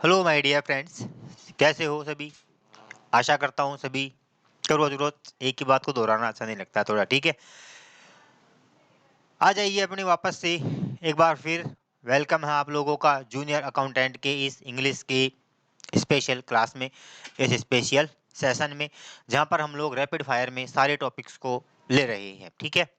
Hello my dear friends, कैसे हो सभी। आशा करता हूँ सभी का रोज रोज एक ही बात को दोहराना अच्छा नहीं लगता थोड़ा, ठीक है। आ जाइए अपने वापस से एक बार फिर। वेलकम है आप लोगों का जूनियर अकाउंटेंट के इस इंग्लिश के स्पेशल क्लास में, इस स्पेशल सेशन में, जहाँ पर हम लोग रैपिड फायर में सारे टॉपिक्स को ले रहे हैं, ठीक है।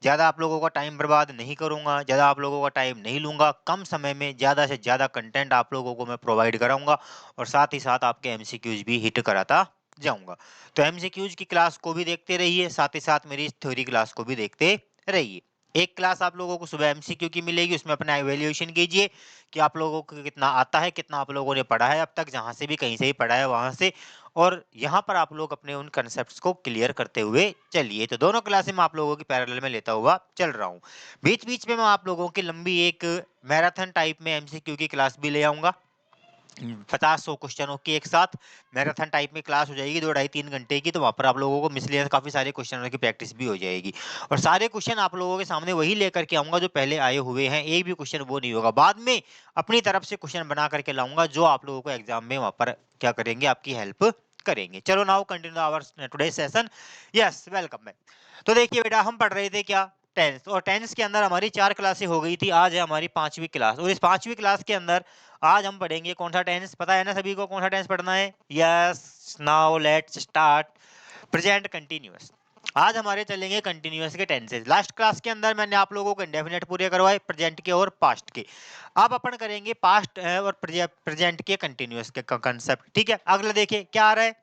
ज़्यादा आप लोगों का टाइम बर्बाद नहीं करूँगा, ज़्यादा आप लोगों का टाइम नहीं लूँगा, कम समय में ज़्यादा से ज़्यादा कंटेंट आप लोगों को मैं प्रोवाइड कराऊँगा और साथ ही साथ आपके एमसीक्यूज भी हिट कराता जाऊँगा। तो एमसीक्यूज की क्लास को भी देखते रहिए, साथ ही साथ मेरी थ्योरी क्लास को भी देखते रहिए। एक क्लास आप लोगों को सुबह एमसीक्यू की मिलेगी, उसमें अपना इवैल्यूएशन कीजिए कि आप लोगों को कितना आता है, कितना आप लोगों ने पढ़ा है अब तक, जहाँ से भी कहीं से भी पढ़ा है वहाँ से, और यहाँ पर आप लोग अपने उन कंसेप्ट्स को क्लियर करते हुए चलिए। तो दोनों क्लासें मैं आप लोगों की पैरेलल में लेता हुआ चल रहा हूँ। बीच बीच में मैं आप लोगों की लंबी एक मैराथन टाइप में एमसीक्यू की क्लास भी ले आऊँगा। 50-100 क्वेश्चनों की एक साथ मैराथन टाइप में क्लास हो जाएगी 2 ढाई 3 घंटे की। तो वहाँ पर आप लोगों को मिसलेनियस काफ़ी सारे क्वेश्चनों की प्रैक्टिस भी हो जाएगी और सारे क्वेश्चन आप लोगों के सामने वही लेकर के आऊँगा जो पहले आए हुए हैं। एक भी क्वेश्चन वो नहीं होगा, बाद में अपनी तरफ से क्वेश्चन बना करके लाऊँगा जो आप लोगों को एग्जाम में वहाँ पर क्या करेंगे, आपकी हेल्प करेंगे। चलो now continue our today's session. Yes, welcome back. तो देखिए बेटा, हम पढ़ रहे थे क्या, टेंस, और टेंस के अंदर हमारी 4 क्लासें हो गई थी। आज है हमारी 5वीं क्लास और इस 5वीं क्लास के अंदर आज हम पढ़ेंगे कौन सा टेंस, पता है ना सभी को कौन सा टेंस पढ़ना है। Yes, now let's start present continuous. आज हमारे चलेंगे कंटीन्यूअस के टेंसेस। लास्ट क्लास के अंदर मैंने आप लोगों को इंडेफिनेट पूरे करवाए, प्रेजेंट के और पास्ट के। अब अपन करेंगे पास्ट और प्रेजेंट के कंटीन्यूअस के कंसेप्ट, ठीक है। अगला देखिए क्या आ रहा है।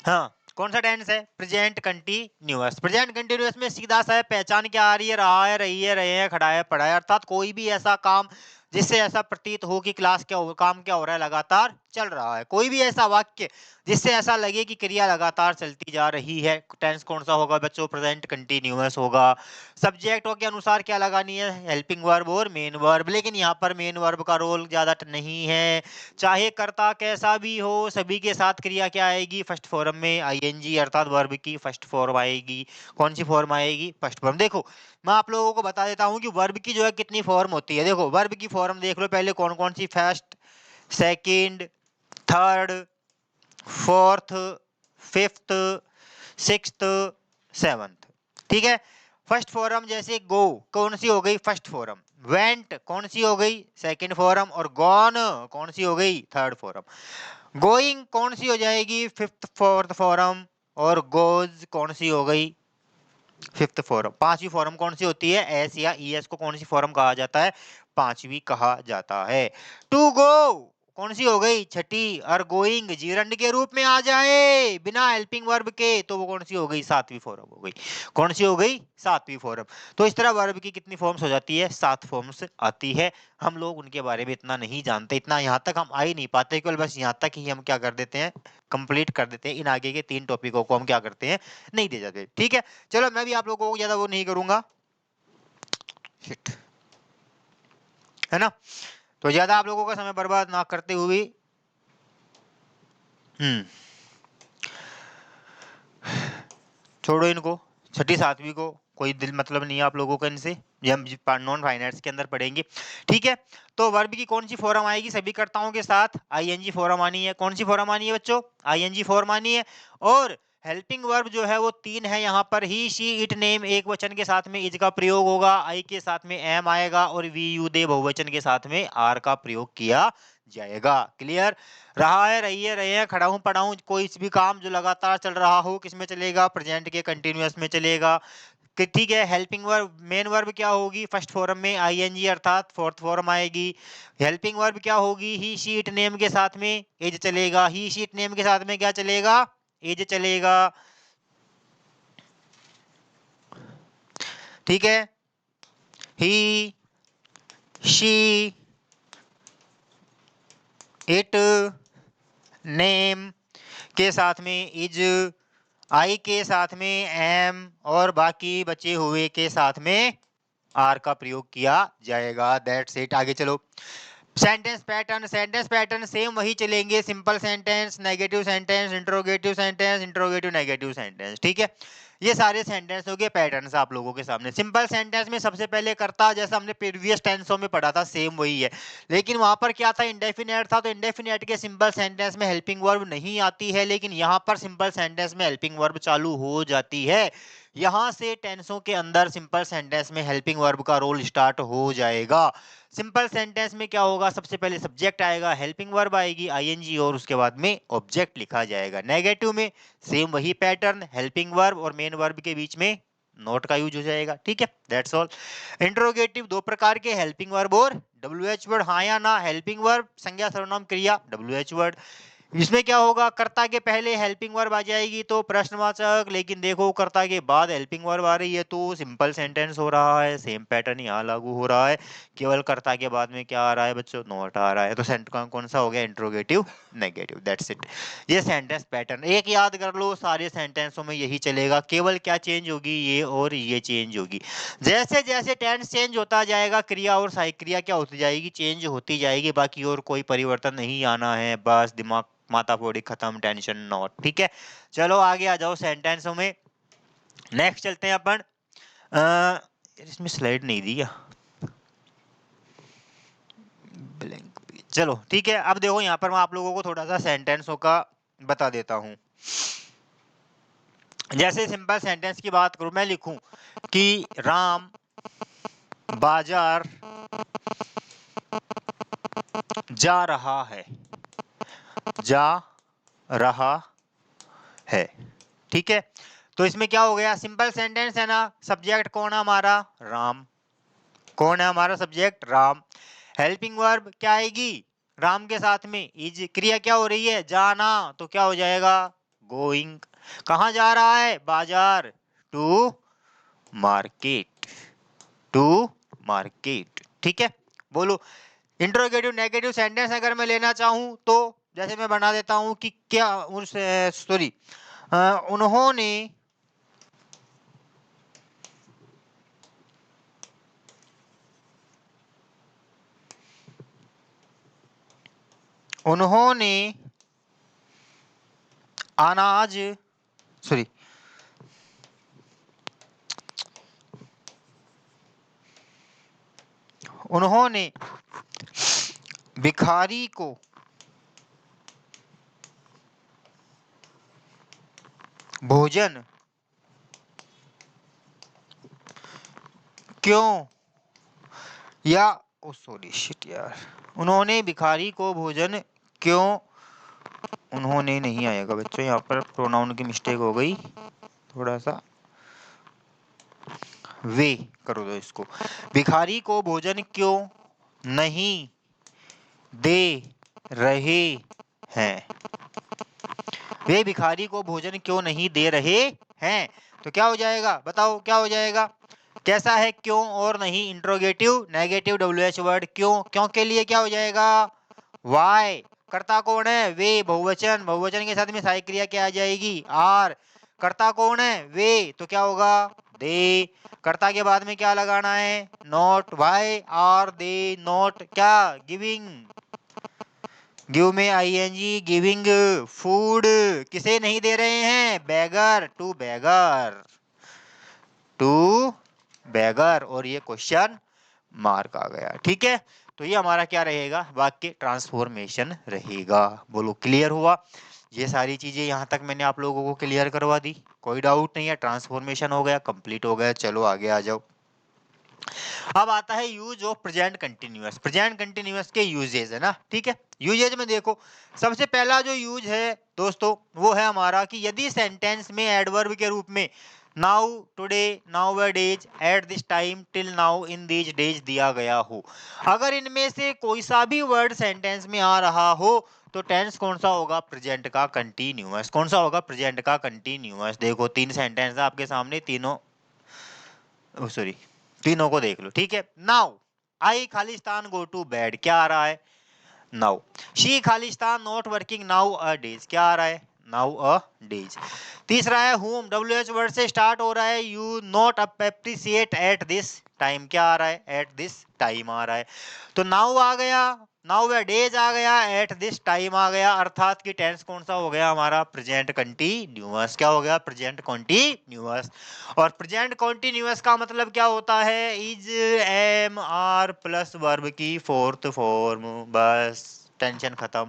हाँ, कौन सा टेंस है, प्रेजेंट कंटीन्यूअस। प्रेजेंट कंटीन्यूअस में सीधा सा है, पहचान क्या आ रही है, रहा है, रही है, रहे हैं, खड़ा है, पड़ा है। अर्थात कोई भी ऐसा काम जिससे ऐसा प्रतीत हो कि काम क्या हो रहा है, लगातार चल रहा है। कोई भी ऐसा वाक्य जिससे ऐसा लगे कि क्रिया लगातार चलती जा रही है, टेंस कौन सा होगा बच्चों, प्रेजेंट कंटीन्यूअस होगा। सब्जेक्ट के अनुसार क्या लगानी है, हेल्पिंग वर्ब और मेन वर्ब, लेकिन यहाँ पर मेन वर्ब का रोल ज्यादा नहीं है। चाहे कर्ता कैसा भी हो, सभी के साथ क्रिया क्या आएगी, फर्स्ट फॉर्म में आईएनजी, अर्थात वर्ब की फर्स्ट फॉर्म आएगी। कौन सी फॉर्म आएगी, फर्स्ट फॉर्म। देखो मैं आप लोगों को बता देता हूँ कि वर्ब की जो है कितनी फॉर्म होती है। देखो वर्ब की फॉर्म देख लो पहले, कौन कौन सी, first, second, third, fourth, fifth, sixth, seventh, ठीक है। फर्स्ट फॉर्म जैसे गो, कौन सी हो गई, फर्स्ट फॉर्म। वेंट कौन सी हो गई, सेकंड फॉर्म। और गॉन कौन सी हो गई, थर्ड फॉर्म। गोइंग कौन सी हो जाएगी, फिफ्थ फोर्थ फॉर्म। और गोज कौन सी हो गई, फिफ्थ फॉर्म। पांचवी फॉर्म कौन सी होती है, एस या ईएस को कौन सी फॉर्म कहा जाता है, पांचवी कहा जाता है। टू गो कौन सी हो गई, छठी। और गोइंग जीरंड के रूप में आ जाए बिना हेल्पिंग वर्ब के तो वो कौन सी हो गई, सातवीं फॉर्म हो गई। कौन सी हो गई, सातवीं फॉर्म। तो इस तरह वर्ब की कितनी फॉर्म्स हो जाती है, 7 फॉर्म्स आती है। हम लोग उनके बारे में इतना नहीं जानते, इतना यहाँ तक हम आ ही नहीं पाते, केवल बस यहाँ तक ही हम क्या कर देते हैं, कंप्लीट कर देते हैं। इन आगे के 3 टॉपिकों को हम क्या करते हैं, नहीं दे जाते, ठीक है। चलो मैं भी आप लोगों को ज्यादा वो नहीं करूंगा, शिट, है ना। तो ज्यादा आप लोगों का समय बर्बाद ना करते हुए, छोड़ो इनको, छठी सातवीं को कोई दिल मतलब नहीं है आप लोगों का इनसे, ये हम नॉन फाइनेंस के अंदर पढ़ेंगे, ठीक है। तो वर्ब की कौन सी फॉर्म आएगी, सभी कर्ताओं के साथ आईएनजी फॉर्म आनी है। कौन सी फॉर्म आनी है बच्चों, आईएनजी फॉर्म आनी है। और हेल्पिंग वर्ब जो है वो 3 है यहाँ पर, ही शी इट नेम एक वचन के साथ में इज का प्रयोग होगा, आई के साथ में एम आएगा, और वी यू दे बहुवचन के साथ में आर का प्रयोग किया जाएगा। क्लियर। रहा है, रही है, रहे हैं, खड़ा हूं, पड़ा हूं, कोई भी काम जो लगातार चल रहा हो किस में चलेगा, प्रेजेंट के कंटीन्यूअस में चलेगा, ठीक है। हेल्पिंग वर्ब, मेन वर्ब क्या होगी, फर्स्ट फॉर्म में आईएनजी अर्थात फोर्थ फॉर्म आएगी। हेल्पिंग वर्ब क्या होगी, ही शी इट नेम के साथ में एज चलेगा, ही शी इट नेम के साथ में क्या चलेगा, एज चलेगा, ठीक है। ही शी इट नेम के साथ में इज, आई के साथ में एम, और बाकी बचे हुए के साथ में आर का प्रयोग किया जाएगा। That's it. आगे चलो। Sentence pattern, sentence pattern same वही चलेंगे, simple sentence, negative sentence, interrogative sentence, interrogative negative sentence, ठीक है। ये सारे सेंटेंस हो गए पैटर्न्स आप लोगों के सामने। सिंपल सेंटेंस में सबसे पहले कर्ता, जैसा हमने प्रीवियस टेंसों में पढ़ा था सेम वही है, लेकिन वहां पर क्या था, इंडेफिनेट था, तो इंडेफिनेट के सिंपल सेंटेंस में हेल्पिंग वर्ब नहीं आती है, लेकिन यहाँ पर सिंपल सेंटेंस में हेल्पिंग वर्ब चालू हो जाती है। यहाँ से टेंसों के अंदर सिंपल सेंटेंस में हेल्पिंग वर्ब का रोल स्टार्ट हो जाएगा। सिंपल सेंटेंस में क्या होगा, सबसे पहले सब्जेक्ट आएगा, हेल्पिंग वर्ब आएगी आईएनजी, और उसके बाद में ऑब्जेक्ट लिखा जाएगा। नेगेटिव में सेम वही पैटर्न, हेल्पिंग वर्ब और मेन वर्ब के बीच में नोट का यूज हो जाएगा। ठीक है, दैट्स ऑल। इंट्रोगेटिव दो प्रकार के, हेल्पिंग वर्ब और डब्ल्यूएच वर्ड, हाँ या ना। हेल्पिंग वर्ब संज्ञा सर्वनाम क्रिया, डब्ल्यूएच वर्ड। इसमें क्या होगा, कर्ता के पहले हेल्पिंग वर्ब आ जाएगी तो प्रश्नवाचक, लेकिन देखो कर्ता के बाद हेल्पिंग वर्ब आ रही है तो सिंपल सेंटेंस हो रहा है। सेम पैटर्न यहाँ लागू हो रहा है, केवल कर्ता के बाद में क्या आ रहा है बच्चों, नोट आ रहा है। तो सेंटेंस कौन सा हो गया, इंट्रोगेटिव नेगेटिव, दैट्स इट। ये सेंटेंस पैटर्न एक याद कर लो, सारे सेंटेंसों में यही चलेगा, केवल क्या चेंज होगी, ये और ये चेंज होगी। जैसे जैसे टेंस चेंज होता जाएगा, क्रिया और सहायक क्रिया क्या होती जाएगी, चेंज होती जाएगी, बाकी और कोई परिवर्तन नहीं आना है। बस दिमाग माता फोड़ी खत्म, टेंशन नॉट। ठीक है, चलो आगे आ जाओ सेंटेंसों में। नेक्स्ट चलते हैं अपन। इसमें स्लाइड नहीं दिया, ब्लैंक पेज। चलो ठीक है, अब देखो यहाँ पर मैं आप लोगों को थोड़ा सा सेंटेंसों का बता देता हूँ। जैसे सिंपल सेंटेंस की बात करूं, मैं लिखूं कि राम बाजार जा रहा है, जा रहा है। ठीक है, तो इसमें क्या हो गया, सिंपल सेंटेंस है ना। सब्जेक्ट कौन है हमारा, राम। कौन है हमारा सब्जेक्ट, राम। हेल्पिंग वर्ब क्या आएगी, राम के साथ में इज। क्रिया क्या हो रही है, जाना, तो क्या हो जाएगा, गोइंग। कहाँ जा रहा है, बाजार, टू मार्केट, टू मार्केट। ठीक है, बोलो। इंट्रोगेटिव नेगेटिव सेंटेंस अगर मैं लेना चाहूं तो जैसे मैं बना देता हूं कि क्या, सॉरी, उन्होंने उन्होंने अनाज, सॉरी, उन्होंने भिखारी को भोजन क्यों, या ओ सॉरी शिट यार, उन्होंने भिखारी को भोजन क्यों, उन्होंने नहीं आएगा बच्चों, यहाँ पर प्रोनाउन की मिस्टेक हो गई, थोड़ा सा वे करो दो इसको। भिखारी को भोजन क्यों नहीं दे रहे हैं, वे भिखारी को भोजन क्यों नहीं दे रहे हैं। तो क्या हो जाएगा, बताओ क्या हो जाएगा, कैसा है, क्यों और नहीं, इंट्रोगेटिव नेगेटिव डब्ल्यूएच वर्ड, क्यों, क्यों के लिए क्या हो जाएगा, वाई। कर्ता कौन है, वे, बहुवचन, बहुवचन के साथ में सहायक क्रिया क्या आ जाएगी, आर। कर्ता कौन है, वे, तो क्या होगा, दे। कर्ता के बाद में क्या लगाना है, not, why are they not क्या, गिविंग, गिव में आईएनजी, गिविंग फूड, किसे नहीं दे रहे हैं, बेगर, टू बेगर, टू बेगर, और ये क्वेश्चन मार्क आ गया। ठीक है, तो ये हमारा क्या रहेगा, वाक्य ट्रांसफॉर्मेशन रहेगा। बोलो क्लियर हुआ, ये सारी चीजें यहाँ तक मैंने आप लोगों को क्लियर करवा दी, कोई डाउट नहीं है, ट्रांसफॉर्मेशन हो गया, कंप्लीट हो गया। चलो आगे आ जाओ। अब आता है use of present continuous. Present continuous के यूजेज है ना, ठीक है। यूजेज में देखो, सबसे पहला जो यूज है दोस्तों वो है हमारा कि यदि सेंटेंस में एडवर्ब के रूप में now, today, nowadays, at this time, till now, in these days दिया गया हो, अगर इनमें से कोई सा भी वर्ड सेंटेंस में आ रहा हो तो टेंस कौन सा होगा, प्रेजेंट का कंटिन्यूअस। कौन सा होगा, प्रेजेंट का कंटिन्यूअस। देखो तीन सेंटेंस है आपके सामने, तीनों, सॉरी, तीनों को देख लो। ठीक है, नाउ आई खालिस्तान गो टू बेड, क्या आ रहा है, नाउ। शी खालिस्तान not working nowadays, क्या आ रहा है, नाउ अ डेज। तीसरा है हुम, डब्ल्यू एच वर्ड से स्टार्ट हो रहा है, you not appreciate at this time, क्या आ रहा है, एट दिस टाइम आ रहा है। तो नाउ आ गया, नाउ वे डेज आ गया, एट दिस टाइम आ गया, अर्थात कि टेंस कौन सा हो गया हमारा, प्रेजेंट कंटिन्यूअस। क्या हो गया, प्रेजेंट कंटिन्यूअस। और प्रेजेंट कंटिन्यूअस का मतलब क्या होता है, is am are plus verb की फोर्थ फॉर्म, बस टेंशन खत्म।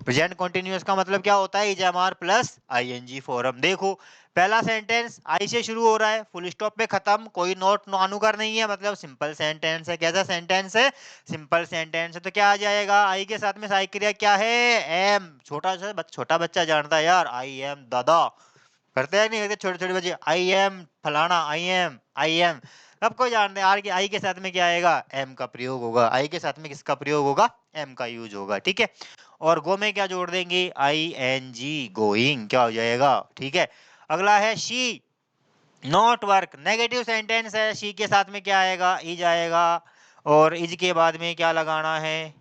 प्रेजेंट कंटिन्यूअस का मतलब क्या होता है, is am are plus ING form. देखो पहला सेंटेंस आई से शुरू हो रहा है, फुल स्टॉप पे खत्म, कोई नोट अनुकर नहीं है, मतलब सिंपल सेंटेंस है। कैसा सेंटेंस है, सिंपल सेंटेंस है। तो क्या आ जाएगा, आई के साथ में सहायक क्रिया क्या है, एम। छोटा बच्चा जानता है यार, आई एम दादा, करते हैं नहीं करते छोटे छोटे बच्चे, आई एम फलाना, आई एम सबको जानते हैं यार कि आई के साथ में क्या आएगा, एम का प्रयोग होगा। आई के साथ में किसका प्रयोग होगा, एम का यूज होगा, ठीक है। और गो में क्या जोड़ देंगे, आई एन जी, गोइंग, क्या हो जाएगा, ठीक है। अगला है she not work, negative sentence है, शी के साथ में क्या आएगा, इज आएगा, और इज के बाद में क्या लगाना है,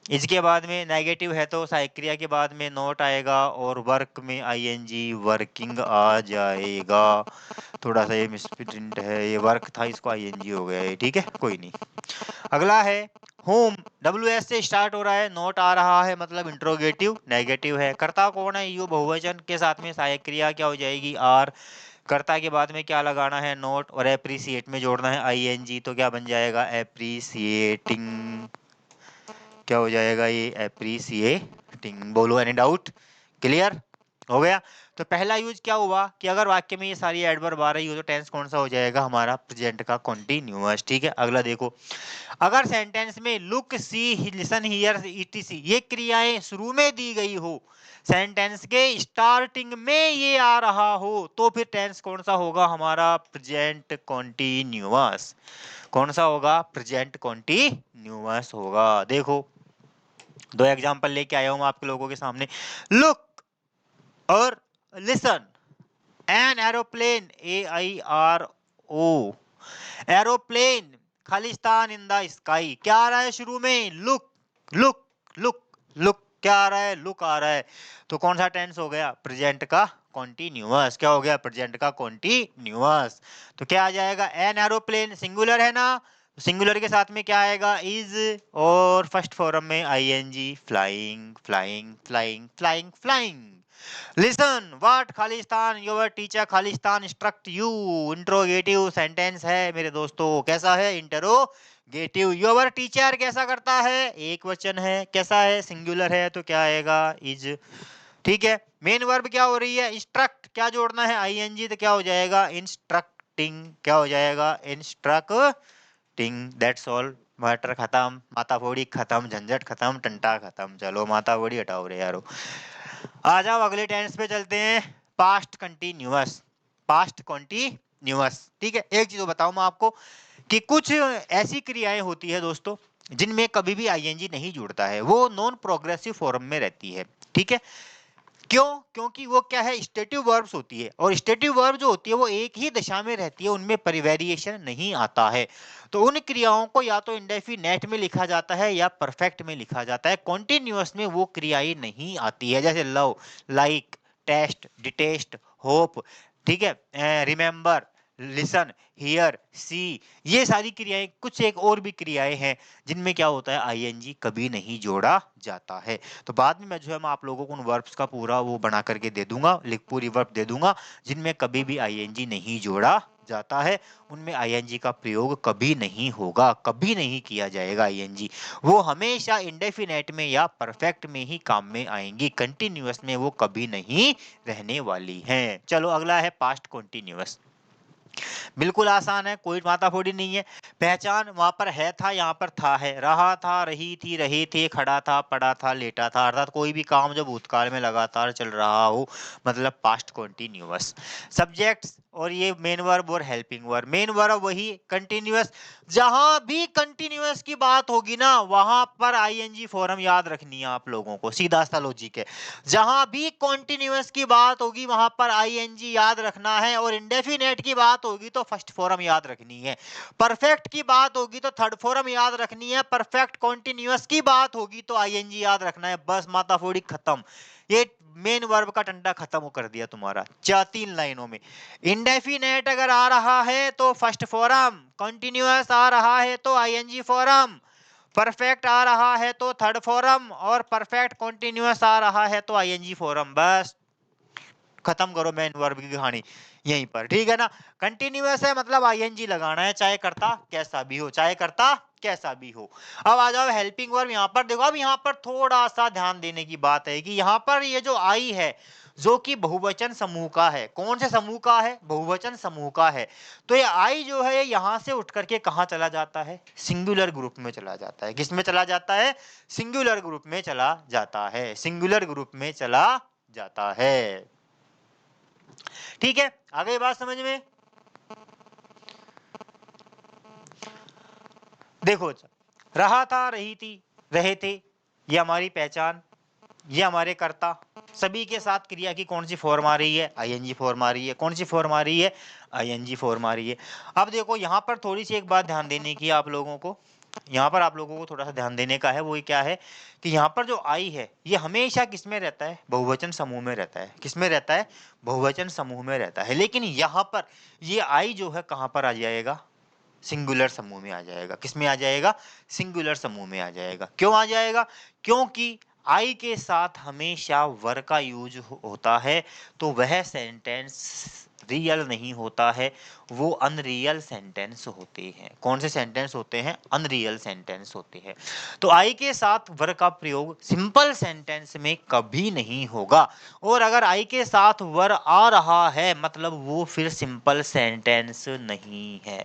इसके बाद में नेगेटिव है तो सहायक क्रिया के बाद में नोट आएगा, और वर्क में आईएनजी, वर्किंग आ जाएगा। थोड़ा सा ये मिसप्रिंट है, ये वर्क था, इसको आईएनजी हो गया है, ठीक है, कोई नहीं। अगला है होम, डब्ल्यू एस से स्टार्ट हो रहा है, नोट आ रहा है, मतलब इंट्रोगेटिव नेगेटिव है। कर्ता कौन है, यू बहुवचन के साथ में सहायक क्रिया क्या हो जाएगी, आर। कर्ता के बाद में क्या लगाना है, नोट, और एप्रिसिएट में जोड़ना है आईएनजी, तो क्या बन जाएगा, एप्रिसिएटिंग। क्या हो जाएगा ये, एप्रिसिएटिंग। बोलो एनी डाउट, क्लियर हो गया। तो पहला यूज क्या हुआ कि अगर वाक्य में ये सारी एडवर्ब आ रही हो तो टेंस कौन सा हो जाएगा हमारा, प्रेजेंट का कंटीन्यूअस, ठीक है। अगला देखो, अगर सेंटेंस में look see listen hear ETC ये क्रियाएं शुरू में दी गई हो, सेंटेंस के स्टार्टिंग में ये आ रहा हो, तो फिर टेंस कौन सा होगा हमारा, प्रेजेंट कंटीन्यूअस। कौन सा होगा, प्रेजेंट कंटीन्यूअस होगा। देखो दो एग्जांपल लेके आया हूं मैं आपके लोगों के सामने, लुक और listen, an aeroplane, A I R O, aeroplane, खालिस्तान इन द स्काई। क्या आ रहा है शुरू में, लुक, लुक, लुक, लुक, क्या आ रहा है, लुक आ रहा है। तो कौन सा टेंस हो गया, प्रेजेंट का कॉन्टिन्यूअस। क्या हो गया, प्रेजेंट का कॉन्टिन्यूअस। तो क्या आ जाएगा, एन एरोप्लेन सिंगुलर है ना, सिंगुलर के साथ में क्या आएगा, इज, और फर्स्ट फॉर्म में ING, flying, flying, flying, flying, flying. Listen what खालिस्तान योर टीचर खालिस्तान इंस्ट्रक्ट यू, इंट्रोगेटिव सेंटेंस है मेरे दोस्तों। कैसा है, इंटरोगेटिव। योर टीचर कैसा करता है, एक वचन है, कैसा है, सिंगुलर है, तो क्या आएगा, इज, ठीक है। मेन वर्ब क्या हो रही है, इंस्ट्रक्ट, क्या जोड़ना है, आईएनजी, तो क्या हो जाएगा, इंस्ट्रक्टिंग, क्या हो जाएगा, इंस्ट्रक्टिंग। दैट्स ऑल, मैटर खत्म, माता फोड़ी खत्म, झंझट खत्म, टंटा खत्म। चलो माता फोड़ी हटाओ रे यारो। आ जाओ अगले टेंस पे चलते हैं, पास्ट कंटिन्यूअस। पास्ट कंटिन्यूअस, ठीक है। एक चीज बताऊं मैं आपको कि कुछ ऐसी क्रियाएं होती है दोस्तों जिनमें कभी भी आईएनजी नहीं जुड़ता है, वो नॉन प्रोग्रेसिव फॉर्म में रहती है, ठीक है। क्यों, क्योंकि वो क्या है, स्टेटिव वर्ब्स होती है, और स्टेटिव वर्ब जो होती है वो एक ही दशा में रहती है, उनमें परिवेरिएशन नहीं आता है। तो उन क्रियाओं को या तो इंडेफिनेट में लिखा जाता है या परफेक्ट में लिखा जाता है, कॉन्टिन्यूअस में वो क्रियाएं नहीं आती है, जैसे love, like, taste, detest, hope, ठीक है, रिमेंबर, लिसन, हियर, सी, ये सारी क्रियाएं, कुछ एक और भी क्रियाएं हैं जिनमें क्या होता है, आईएनजी कभी नहीं जोड़ा जाता है। तो बाद में मैं जो है मैं आप लोगों को उन वर्ब्स का पूरा वो बना करके दे दूंगा, पूरी वर्ब दे दूंगा जिनमें कभी भी आईएनजी नहीं जोड़ा जाता है, उनमें आईएनजी का प्रयोग कभी नहीं होगा, कभी नहीं किया जाएगा आईएनजी। वो हमेशा इंडेफिनेट में या परफेक्ट में ही काम में आएंगी, कंटिन्यूअस में वो कभी नहीं रहने वाली हैं। चलो अगला है पास्ट कंटिन्यूअस। बिल्कुल आसान है, कोई माताफोड़ी नहीं है। पहचान, वहां पर है था, यहाँ पर था है, रहा था, रही थी, रहे थे, खड़ा था, पड़ा था, लेटा था, अर्थात कोई भी काम जो भूतकाल में लगातार चल रहा हो, मतलब पास्ट कंटिन्यूअस। सब्जेक्ट्स और ये मेन वर्ब और हेल्पिंग वर्ब। मेन वर्ब वही कंटिन्यूअस, जहां भी कंटिन्यूअस की बात होगी ना वहां पर आईएनजी फॉर्म याद रखनी है आप लोगों को, सीधा सा लॉजिक है। जहां भी कॉन्टिन्यूअस की बात होगी वहां पर आईएनजी याद रखना है, और इंडेफिनेट की बात होगी तो फर्स्ट फॉर्म याद रखनी है, परफेक्ट की बात होगी तो थर्ड फॉर्म याद रखनी है, परफेक्ट कॉन्टिन्यूअस की बात होगी तो आईएनजी याद रखना है। बस माताफोड़ी खत्म, ये मेन वर्ब का टंडा खत्म कर दिया तुम्हारा 4-3 लाइनों में। इंडेफिनेट अगर आ रहा है तो फर्स्ट फॉर्म, कंटिन्यूअस आ रहा है तो आईएनजी फॉर्म, परफेक्ट आ रहा है तो थर्ड फॉर्म, और परफेक्ट कॉन्टिन्यूअस आ रहा है तो आईएनजी फॉर्म। बस खत्म करो मेन वर्ब की कहानी यहीं पर, ठीक है ना। कंटिन्यूअस है मतलब आईएनजी लगाना है, चाहे करता कैसा भी हो, चाहे करता कैसा भी हो। अब आ जाओ हेल्पिंग वर्ब, यहाँ पर देखो। अब यहाँ पर थोड़ा सा ध्यान देने की बात है कि यहाँ पर ये जो आई है जो कि बहुवचन समूह का है। कौन से समूह का है? बहुवचन समूह का है। तो ये आई जो है यहाँ से उठ करके कहाँ चला जाता है? सिंगुलर ग्रुप में चला जाता है। किस में चला जाता है? सिंगुलर ग्रुप में चला जाता है। सिंगुलर ग्रुप में चला जाता है। ठीक है, आ गई बात समझ में? देखो, रहा था, रही थी, रहे थे, ये हमारी पहचान, ये हमारे कर्ता। सभी के साथ क्रिया की कौन सी फॉर्म आ रही है? आईएनजी फॉर्म आ रही है। कौन सी फॉर्म आ रही है? आईएनजी फॉर्म आ रही है। अब देखो यहाँ पर थोड़ी सी एक बात ध्यान देने की आप लोगों को, यहाँ पर आप लोगों को थोड़ा सा ध्यान देने का है। वो क्या है कि यहाँ पर जो आई है ये हमेशा किस में रहता है? बहुवचन समूह में रहता है। किस में रहता है? बहुवचन समूह में रहता है। लेकिन यहाँ पर ये आई जो है कहाँ पर आ जाएगा? सिंगुलर समूह में आ जाएगा। किस में आ जाएगा? सिंगुलर समूह में आ जाएगा। क्यों आ जाएगा? क्योंकि आई के साथ हमेशा वर का यूज होता है, तो वह सेंटेंस रियल नहीं होता है, वो अनरियल सेंटेंस होते हैं। कौन से सेंटेंस होते हैं? अनरियल सेंटेंस होते हैं। तो आई के साथ वर का प्रयोग सिंपल सेंटेंस में कभी नहीं होगा, और अगर आई के साथ वर आ रहा है मतलब वो फिर सिंपल सेंटेंस नहीं है,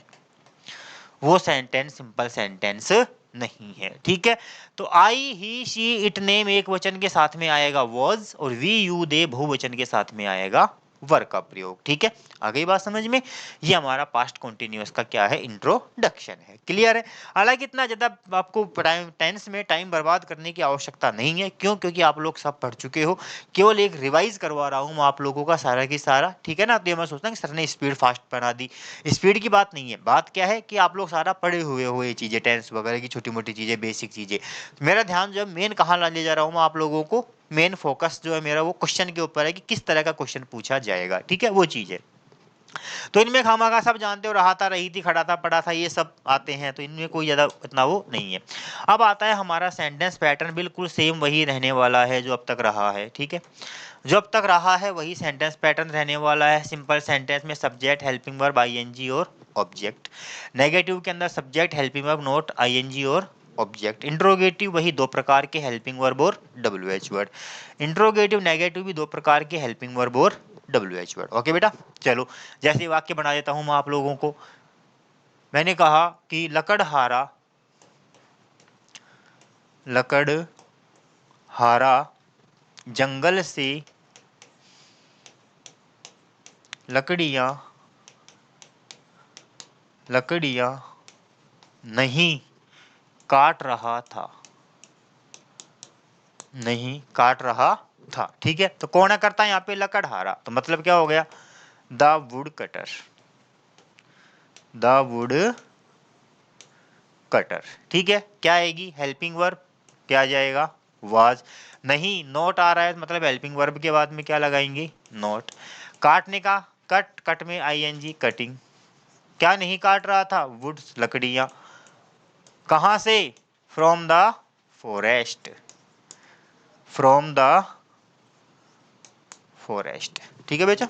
वो सेंटेंस सिंपल सेंटेंस नहीं है। ठीक है, तो आई, ही, शी, इट, नेम एक वचन के साथ में आएगा वॉज, और वी, यू, दे बहुवचन के साथ में आएगा वर का प्रयोग। ठीक है, आ गई बात समझ में? ये हमारा पास्ट कॉन्टिन्यूअस का क्या है? इंट्रोडक्शन है। क्लियर है? हालांकि इतना ज्यादा आपको टेंस में टाइम बर्बाद करने की आवश्यकता नहीं है। क्यों? क्योंकि आप लोग सब पढ़ चुके हो। केवल एक रिवाइज करवा रहा हूँ आप लोगों का सारा की सारा। ठीक है ना? तो ये मैं सोचता हूँ कि सर ने स्पीड फास्ट बना दी। स्पीड की बात नहीं है, बात क्या है कि आप लोग सारा पढ़े हुए हो ये चीजें, टेंस वगैरह की छोटी मोटी चीजें, बेसिक चीजें। मेरा ध्यान जो है मेन कहाँ ले जा रहा हूँ मैं आप लोगों को, मेन फोकस जो है मेरा वो क्वेश्चन के ऊपर है कि किस तरह का क्वेश्चन पूछा जाएगा। ठीक है, वो चीज है। तो इनमें खामाखा सब जानते हो, रहा था, रही थी, खड़ा था, पड़ा था, ये सब आते हैं, तो इनमें कोई ज्यादा इतना वो नहीं है। अब आता है हमारा सेंटेंस पैटर्न, बिल्कुल सेम वही रहने वाला है जो अब तक रहा है। ठीक है, जो अब तक रहा है वही सेंटेंस पैटर्न रहने वाला है। सिंपल सेंटेंस में सब्जेक्ट, हेल्पिंग वर्ब, आईएनजी और ऑब्जेक्ट। नेगेटिव के अंदर subject, helping verb, not, ING और ऑब्जेक्ट। इंट्रोगेटिव वही दो प्रकार के, हेल्पिंग वर्ब और डब्ल्यूएच वर्ड। इंट्रोगेटिव नेगेटिव भी दो प्रकार के, हेल्पिंग वर्ब और डब्ल्यूएच वर्ड। ओके बेटा, चलो जैसे वाक्य बना देता हूं मैं आप लोगों को। मैंने कहा कि लकड़हारा, लकड़हारा जंगल से लकड़ियां नहीं काट रहा था, नहीं काट रहा था। ठीक है, तो कौन करता है यहाँ पे? लकड़हारा। तो मतलब क्या हो गया? The wood cutter, the wood cutter. ठीक है, क्या आएगी? Helping verb. क्या आ जाएगा? वाज। नहीं, नोट आ रहा है मतलब हेल्पिंग वर्ब के बाद में क्या लगाएंगे? नोट। काटने का, कट, कट में आईएनजी, कटिंग। क्या नहीं काट रहा था? वुड्स, लकड़ियां। कहां से? From the forest, from the forest. ठीक है बेटा,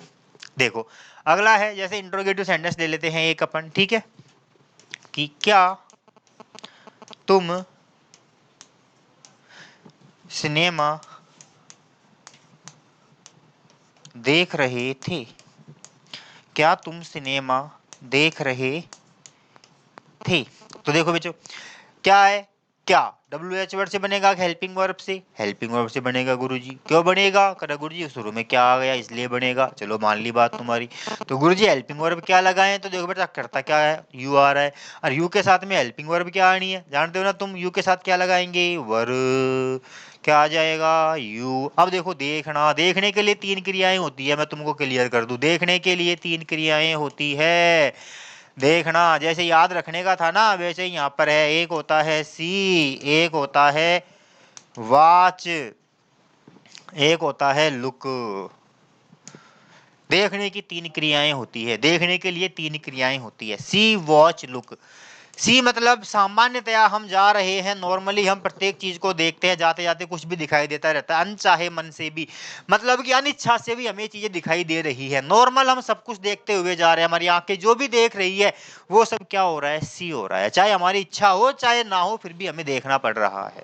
देखो अगला है, जैसे इंट्रोगेटिव सेंटेंस ले लेते हैं एक अपन। ठीक है, कि क्या तुम सिनेमा देख रहे थे? क्या तुम सिनेमा देख रहे थे? तो देखो बच्चों, क्या है? क्या डब्ल्यू एच वर्ड से बनेगा, हेल्पिंग वर्ब से? हेल्पिंग वर्ब से बनेगा गुरुजी। क्यों बनेगा? करा गुरुजी शुरू में क्या आ गया इसलिए बनेगा। चलो मान ली बात तुम्हारी। तो गुरुजी हेल्पिंग वर्ब क्या लगाए? तो देखो बेटा करता क्या है? यू आ रहा है, और यू के साथ में हेल्पिंग वर्ब क्या आनी है? जानते हो ना तुम, यू के साथ क्या लगाएंगे? वर्ब। क्या आ जाएगा? यू। अब देखो, देखना, देखने के लिए तीन क्रियाएं होती है, मैं तुमको क्लियर कर दूं। देखने के लिए तीन क्रियाएं होती है। देखना जैसे याद रखने का था ना, वैसे ही यहाँ पर है। एक होता है सी, एक होता है वाच, एक होता है लुक। देखने की तीन क्रियाएं होती है, देखने के लिए तीन क्रियाएं होती है, सी, वॉच, लुक। सी मतलब सामान्यतया हम जा रहे हैं, नॉर्मली हम प्रत्येक चीज को देखते हैं, जाते जाते कुछ भी दिखाई देता रहता है। अनचाहे मन से भी मतलब कि अनिच्छा से भी हमें चीजें दिखाई दे रही है। नॉर्मल हम सब कुछ देखते हुए जा रहे हैं, हमारी आंखें जो भी देख रही है वो सब क्या हो रहा है, सी हो रहा है। चाहे हमारी इच्छा हो चाहे ना हो, फिर भी हमें देखना पड़ रहा है।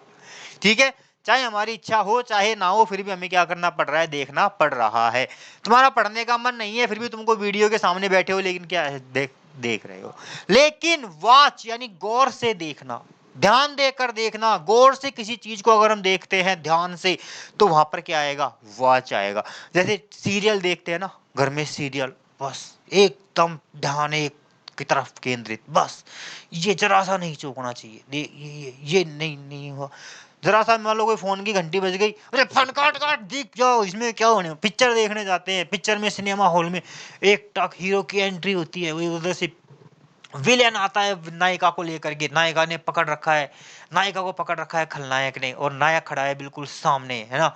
ठीक है, चाहे हमारी इच्छा हो चाहे ना हो, फिर भी हमें क्या करना पड़ रहा है, देखना पड़ रहा है। तुम्हारा पढ़ने का मन नहीं है, फिर भी तुमको वीडियो के सामने बैठे हो, लेकिन क्या है, देख रहे हो। लेकिन वॉच यानी गौर से देखना, ध्यान देकर देखना, गौर से किसी चीज को अगर हम देखते हैं ध्यान से, तो वहां पर क्या आएगा, वॉच आएगा। जैसे सीरियल देखते हैं ना, घर में सीरियल, बस एकदम ध्यान एक की तरफ केंद्रित, बस ये जरा सा नहीं चूकना चाहिए, ये नहीं नहीं हुआ, जरा सा मान लो कोई फोन की घंटी बज गई, अरे फोन काट काट दिख जाओ, इसमें क्या होने। पिक्चर देखने जाते हैं, पिक्चर में सिनेमा हॉल में एक टक हीरो की एंट्री होती है, वही उधर से विलेन आता है नायिका को लेकर के, नायिका ने पकड़ रखा है, नायिका को पकड़ रखा है खलनायक ने, और नायक खड़ा है बिल्कुल सामने, है ना।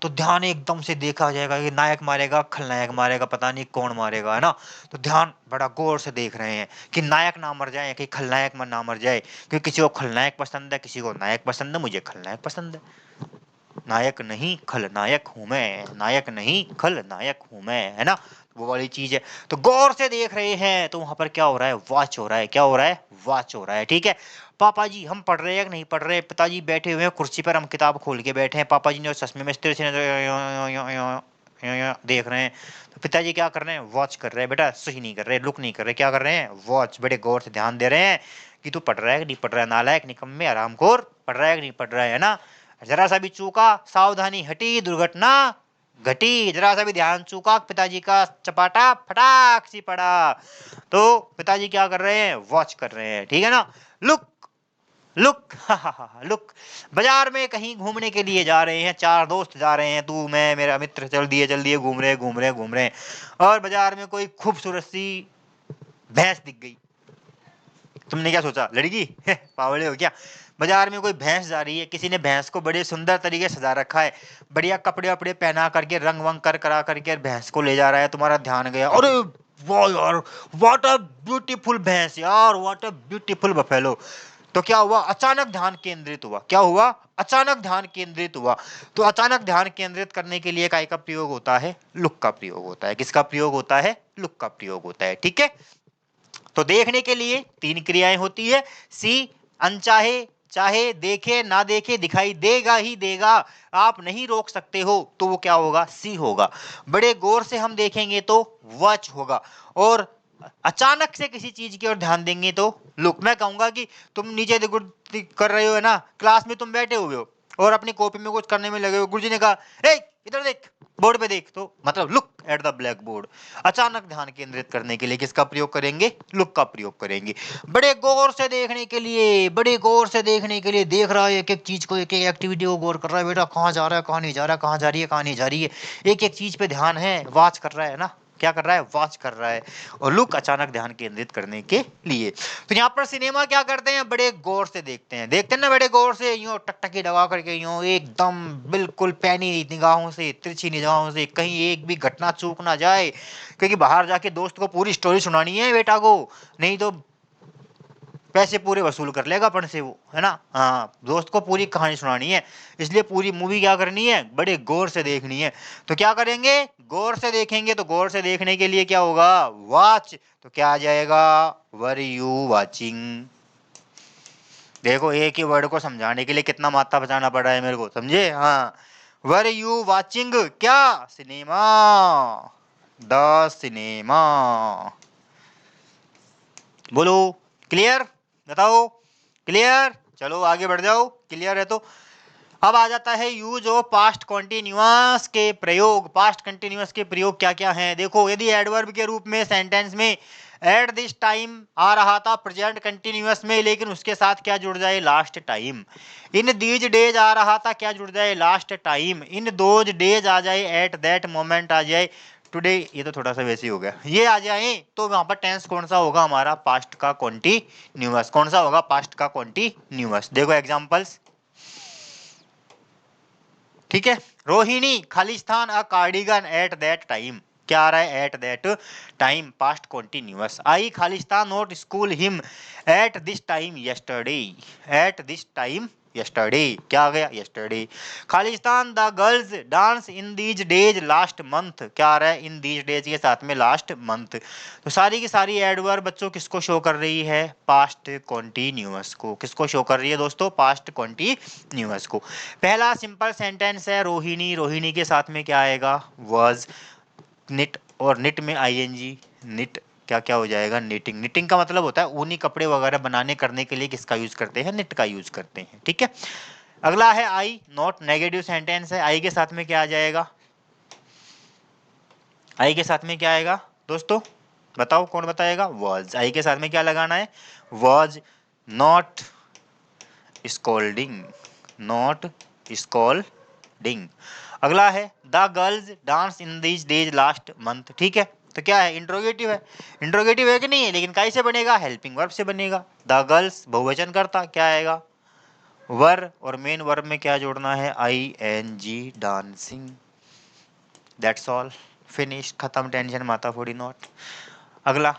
तो ध्यान एकदम से देखा जाएगा कि नायक मारेगा खलनायक मारेगा, पता नहीं कौन मारेगा, है ना। तो ध्यान बड़ा गौर से देख रहे हैं कि नायक ना मर जाए, कि खलनायक ना मर जाए, क्योंकि किसी को खलनायक पसंद है, किसी को नायक पसंद है, मुझे खलनायक पसंद है। नायक नहीं खलनायक हूं मैं, नायक नहीं खलनायक हूं मैं, है ना। वो वाली चीज है। तो गौर से देख रहे हैं, तो वहां पर क्या हो रहा है, वॉच हो रहा है, क्या हो रहा है, वॉच हो रहा है। ठीक है, पापा जी हम पढ़ रहे हैं कि नहीं पढ़ रहे, पिताजी बैठे हुए हैं कुर्सी पर, हम किताब खोल के बैठे हैं, पापा जी ने चश्मे में स्थिर से देख रहे हैं। तो पिताजी क्या कर रहे हैं, वॉच कर रहे हैं। बेटा सही नहीं कर रहे, लुक नहीं कर रहे, क्या कर रहे हैं, वॉच, बड़े गौर से ध्यान दे रहे हैं कि तू पढ़ रहा है कि नहीं पढ़ रहा है, नालायक निकम्मे हरामखोर, पढ़ रहा है कि नहीं पढ़ रहा है ना। जरा सा भी चूका, सावधानी हटी, दुर्घटना घटी, जरा सा भी ध्यान चूका, पिताजी का चपाटा फटाक सी पड़ा। तो पिताजी क्या कर रहे हैं, वॉच कर रहे हैं। ठीक है ना, लुक लुक लुक। बाजार में कहीं घूमने के लिए जा रहे हैं, चार दोस्त जा रहे हैं, तू मैं मेरा मित्र, चल दिए घूम रहे घूम रहे घूम रहे, और बाजार में कोई खूबसूरत सी भैंस दिख गई। तुमने क्या सोचा, लड़की पावड़े हो क्या। बाजार में कोई भैंस जा रही है, किसी ने भैंस को बड़े सुंदर तरीके से सजा रखा है, बढ़िया कपड़े वपड़े पहना करके, रंग वंग कर करा करके भैंस को ले जा रहा है, तुम्हारा ध्यान गया, अरे वाह यार, व्हाट अ ब्यूटीफुल भैंस यार, व्हाट अ ब्यूटीफुल बफेलो। तो क्या हुआ, अचानक ध्यान केंद्रित हुआ, क्या हुआ, अचानक ध्यान केंद्रित हुआ। तो अचानक ध्यान केंद्रित करने के लिए काय का प्रयोग होता है, लुक का प्रयोग होता है। किसका प्रयोग होता है, लुक का प्रयोग होता है। ठीक है, तो देखने के लिए तीन क्रियाएं होती है। सी अनचाहे, चाहे, देखे ना देखे, दिखाई देगा ही देगा, आप नहीं रोक सकते हो, तो वो क्या होगा, सी होगा। बड़े गौर से हम देखेंगे तो वॉच होगा, और अचानक से किसी चीज की ओर ध्यान देंगे तो लुक। मैं कहूंगा कि तुम नीचे कर रहे हो, है ना, क्लास में तुम बैठे हुए हो और अपनी कॉपी में कुछ करने में लगे हो, गुरुजी ने कहा ए इधर देख, बोर्ड पे देख, तो मतलब look at the black board. अचानक ध्यान केंद्रित करने के लिए किसका प्रयोग करेंगे, लुक का प्रयोग करेंगे। बड़े गौर से देखने के लिए, बड़े गौर से देखने के लिए देख रहा है, एक एक चीज को, एक एक एक्टिविटी को गौर कर रहा है, बेटा कहाँ जा रहा है, कहाँ नहीं जा रहा है, कहाँ जा रही है, कहाँ नहीं जा रही है, एक एक चीज पे ध्यान है, वॉच कर रहा है ना, क्या कर रहा है, वॉच कर रहा है। और लुक अचानक ध्यान केंद्रित करने के लिए। तो यहाँ पर सिनेमा क्या करते हैं, बड़े गौर से देखते हैं, देखते हैं ना, बड़े गौर से, यूं टकटकी लगा करके, यूं एकदम बिल्कुल पैनी निगाहों से, तिरछी निगाहों से, कहीं एक भी घटना चूक ना जाए, क्योंकि बाहर जाके दोस्त को पूरी स्टोरी सुनानी है बेटा को, नहीं तो पैसे पूरे वसूल कर लेगा अपन से वो, है ना। हाँ, दोस्त को पूरी कहानी सुनानी है, इसलिए पूरी मूवी क्या करनी है, बड़े गौर से देखनी है। तो क्या करेंगे, गौर से देखेंगे, तो गौर से देखने के लिए क्या होगा, वॉच। तो क्या आ जाएगा, वर यू वाचिंग। देखो एक ही वर्ड को समझाने के लिए कितना माथा बचाना पड़ा है मेरे को, समझे। हाँ, वर यू वाचिंग, क्या, सिनेमा, द सिनेमा। बोलो क्लियर, बताओ क्लियर, चलो आगे बढ़ जाओ, क्लियर है तो। अब आ जाता है यूज ऑफ पास्ट कॉन्टिन्यूअस के प्रयोग। पास्ट कंटिन्यूअस के प्रयोग क्या क्या हैं, देखो यदि एडवर्ब के रूप में सेंटेंस में एट दिस टाइम आ रहा था प्रेजेंट कंटिन्यूअस में, लेकिन उसके साथ क्या जुड़ जाए, last time. In these days आ रहा था, क्या जुड़ जाए, last time. In those days आ जाए, एट दैट मोमेंट आ जाए, टुडे, ये तो थोड़ा सा वैसे ही हो गया, ये आ जाए, तो वहां पर टेंस कौन सा होगा हमारा, पास्ट का कॉन्टिन्यूअस। कौन सा होगा, पास्ट का कॉन्टिन्यूअस। देखो एग्जांपल्स, ठीक है। रोहिणी खालिस्तान अ कार्डिगन एट दैट टाइम, क्या आ रहा है? At that time, past continuous. I Khalistan not school him at this time yesterday, at this time yesterday, क्या आ गया? Yesterday. Khalistan the girls dance in these days last month, क्या आ रहा है? इन दीज डेज के साथ में लास्ट मंथ। तो सारी की सारी एडवर्ब बच्चों किसको शो कर रही है? पास्ट कॉन्टिन्यूअस को। किसको शो कर रही है दोस्तों? पास्ट कॉन्टिन्यूअस को। पहला सिंपल सेंटेंस है रोहिणी, रोहिणी के साथ में क्या आएगा? वॉज। निट, और निट में आईएनजी, निट क्या क्या हो जाएगा? निटिंग। निटिंग का मतलब होता है ऊनी कपड़े वगैरह बनाने करने के लिए किसका यूज करते हैं? निट का यूज करते हैं, ठीक है। अगला है आई, नॉट नेगेटिव सेंटेंस है। आई के साथ में क्या आ जाएगा? आई के साथ में क्या आएगा दोस्तों? बताओ, कौन बताएगा? वॉज। आई के साथ में क्या लगाना है? Was not scolding, not scolding. अगला है the girls dance in these days last month, ठीक है। तो क्या है? इंट्रोगेटिव है। इंट्रोगेटिव है कि नहीं है? लेकिन कैसे बनेगा? हेल्पिंग वर्ब से बनेगा। द गर्ल्स बहुवचन करता, क्या आएगा? वर, और मेन वर्ब में क्या जोड़ना है? I N G, dancing. That's all, finish, खत्म, टेंशन माता फोड़ी नॉट। अगला,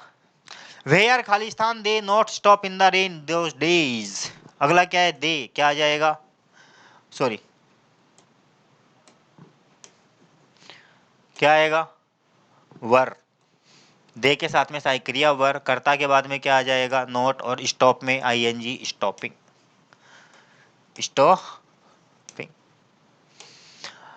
वेयर खालिस्तान they not stop in the rain those days. अगला क्या है? दे, क्या आ जाएगा? सॉरी, क्या आएगा? वर। दे के साथ में सहायक क्रिया वर, कर्ता के बाद में क्या आ जाएगा? नॉट, और स्टॉप में आईएनजी, स्टॉपिंग, स्टॉपिंग।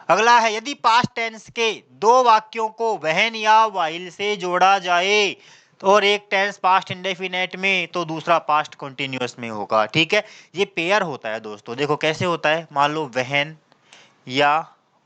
अगला है यदि पास्ट टेंस के दो वाक्यों को वहन या वाइल से जोड़ा जाए तो और एक टेंस पास्ट इंडेफिनेट में तो दूसरा पास्ट कंटिन्यूअस में होगा, ठीक है। ये पेयर होता है दोस्तों। देखो कैसे होता है, मान लो वहन या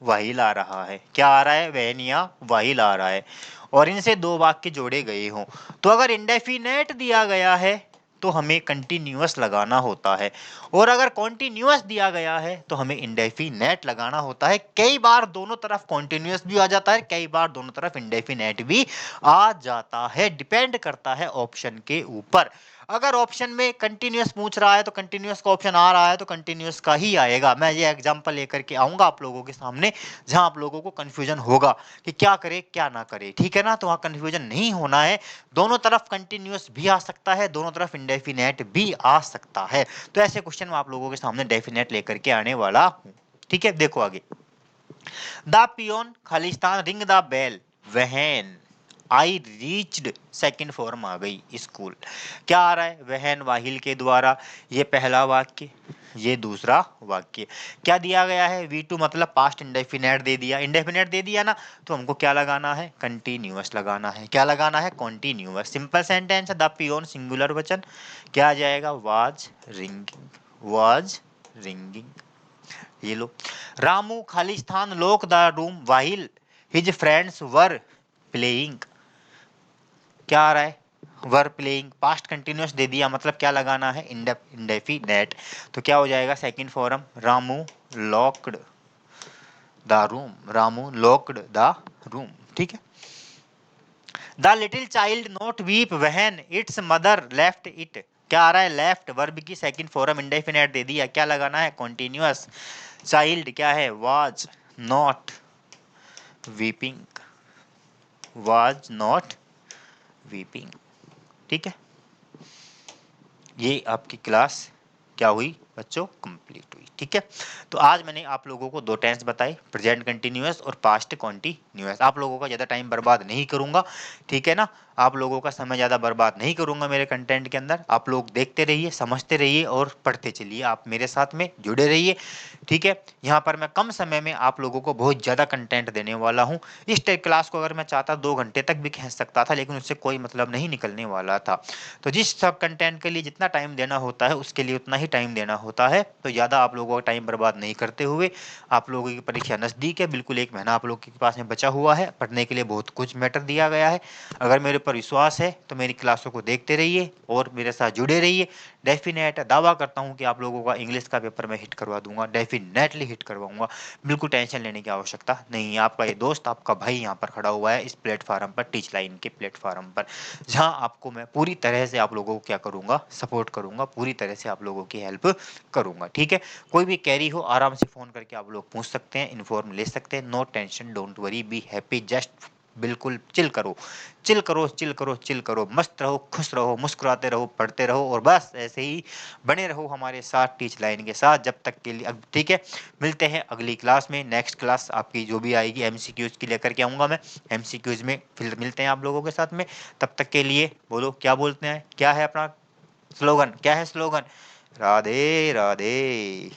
वाहिल आ रहा है, क्या आ रहा है? वहन या वाहिल आ रहा है, और इनसे दो वाक्य जोड़े गए हों, तो अगर इंडेफिनेट दिया गया है तो हमें कंटिन्यूअस लगाना होता है, और अगर कॉन्टिन्यूअस दिया गया है तो हमें इंडेफिनेट लगाना होता है। कई बार दोनों तरफ कॉन्टिन्यूअस भी आ जाता है, कई बार दोनों तरफ इंडेफिनेट भी आ जाता है, डिपेंड करता है ऑप्शन के ऊपर। अगर ऑप्शन में कंटिन्यूअस पूछ रहा है तो कंटिन्यूअस का ऑप्शन आ रहा है तो कंटिन्यूअस का ही आएगा। मैं ये एग्जांपल लेकर के आऊंगा आप लोगों के सामने, जहां आप लोगों को कंफ्यूजन होगा कि क्या करे क्या ना करे, ठीक है ना। तो वहां कंफ्यूजन नहीं होना है, दोनों तरफ कंटिन्यूअस भी आ सकता है, दोनों तरफ इंडेफिनेट भी आ सकता है। तो ऐसे क्वेश्चन मैं आप लोगों के सामने डेफिनेट लेकर के आने वाला हूं, ठीक है। देखो आगे, द पियोन खालिस्तान ring the bell when I reached, second form आ गई स्कूल। क्या आ रहा है? वहन वाहिल के द्वारा, ये पहला वाक्य, ये दूसरा वाक्य। क्या दिया गया है? V2 मतलब पास्ट इंडेफिनेट दे दिया, इंडेफिनेट दे दिया ना, तो हमको क्या लगाना है? कंटिन्यूअस लगाना है। क्या लगाना है? कॉन्टिन्यूअस। सिंपल सेंटेंस है, द पियोन सिंगुलर वचन, क्या आ जाएगा? Was ringing, was ringing. ये लो, रामू खालिस्तान लोक the room while his friends were playing. क्या आ रहा है? वर प्लेइंग, पास्ट कंटिन्यूअस दे दिया, मतलब क्या लगाना है? इंडेफिनेट। तो क्या हो जाएगा? Second form, Ramu locked the room, Ramu locked the room, ठीक है। The little child not weep when it's mother left it. क्या आ रहा है? लेफ्ट, वर्ब की सेकंड फॉर्म इंडेफिनेट दे दिया, क्या लगाना है? कॉन्टिन्यूअस। चाइल्ड क्या है? Was not weeping, was not weeping, ठीक है। ये आपकी क्लास क्या हुई बच्चों? कंप्लीट हुई, ठीक है। तो आज मैंने आप लोगों को दो टेंस बताए, प्रेजेंट कंटिन्यूअस और पास्ट कॉन्टिन्यूअस। आप लोगों का ज़्यादा टाइम बर्बाद नहीं करूंगा, ठीक है ना। आप लोगों का समय ज़्यादा बर्बाद नहीं करूंगा मेरे कंटेंट के अंदर। आप लोग देखते रहिए, समझते रहिए और पढ़ते चलिए, आप मेरे साथ में जुड़े रहिए, ठीक है। यहाँ पर मैं कम समय में आप लोगों को बहुत ज़्यादा कंटेंट देने वाला हूँ। इस क्लास को अगर मैं चाहता 2 घंटे तक भी खींच सकता था, लेकिन उससे कोई मतलब नहीं निकलने वाला था। तो जिस सब कंटेंट के लिए जितना टाइम देना होता है उसके लिए उतना ही टाइम देना होता है। तो ज़्यादा आप लोगों का टाइम बर्बाद नहीं करते हुए, आप लोगों की परीक्षा नज़दीक है, बिल्कुल 1 महीना आप लोगों के पास में बचा हुआ है, पढ़ने के लिए बहुत कुछ मैटर दिया गया है। अगर मेरे ऊपर विश्वास है तो मेरी क्लासों को देखते रहिए और मेरे साथ जुड़े रहिए। डेफिनेट दावा करता हूँ कि आप लोगों का इंग्लिश का पेपर मैं हिट करवा दूंगा, डेफिनेटली हिट करवाऊंगा, बिल्कुल टेंशन लेने की आवश्यकता नहीं है। आपका ये दोस्त, आपका भाई यहाँ पर खड़ा हुआ है इस प्लेटफार्म पर, टीच लाइन के प्लेटफार्म पर, जहाँ आपको मैं पूरी तरह से आप लोगों को क्या करूँगा? सपोर्ट करूँगा, पूरी तरह से आप लोगों की हेल्प करूँगा, ठीक है। कोई भी कैरी हो आराम से फ़ोन करके आप लोग पूछ सकते हैं, इन्फॉर्म ले सकते हैं, no tension, don't worry, be happy, just बिल्कुल चिल करो, चिल करो, चिल करो, चिल करो, मस्त रहो, खुश रहो, मुस्कुराते रहो, पढ़ते रहो और बस ऐसे ही बने रहो हमारे साथ टीच लाइन के साथ जब तक के लिए। अब ठीक है, मिलते हैं अगली क्लास में। नेक्स्ट क्लास आपकी जो भी आएगी एमसीक्यूज़ की लेकर के आऊँगा मैं। एमसीक्यूज़ में फिर मिलते हैं आप लोगों के साथ में। तब तक के लिए बोलो क्या बोलते हैं? क्या है अपना स्लोगन? क्या है स्लोगन? राधे, राधे।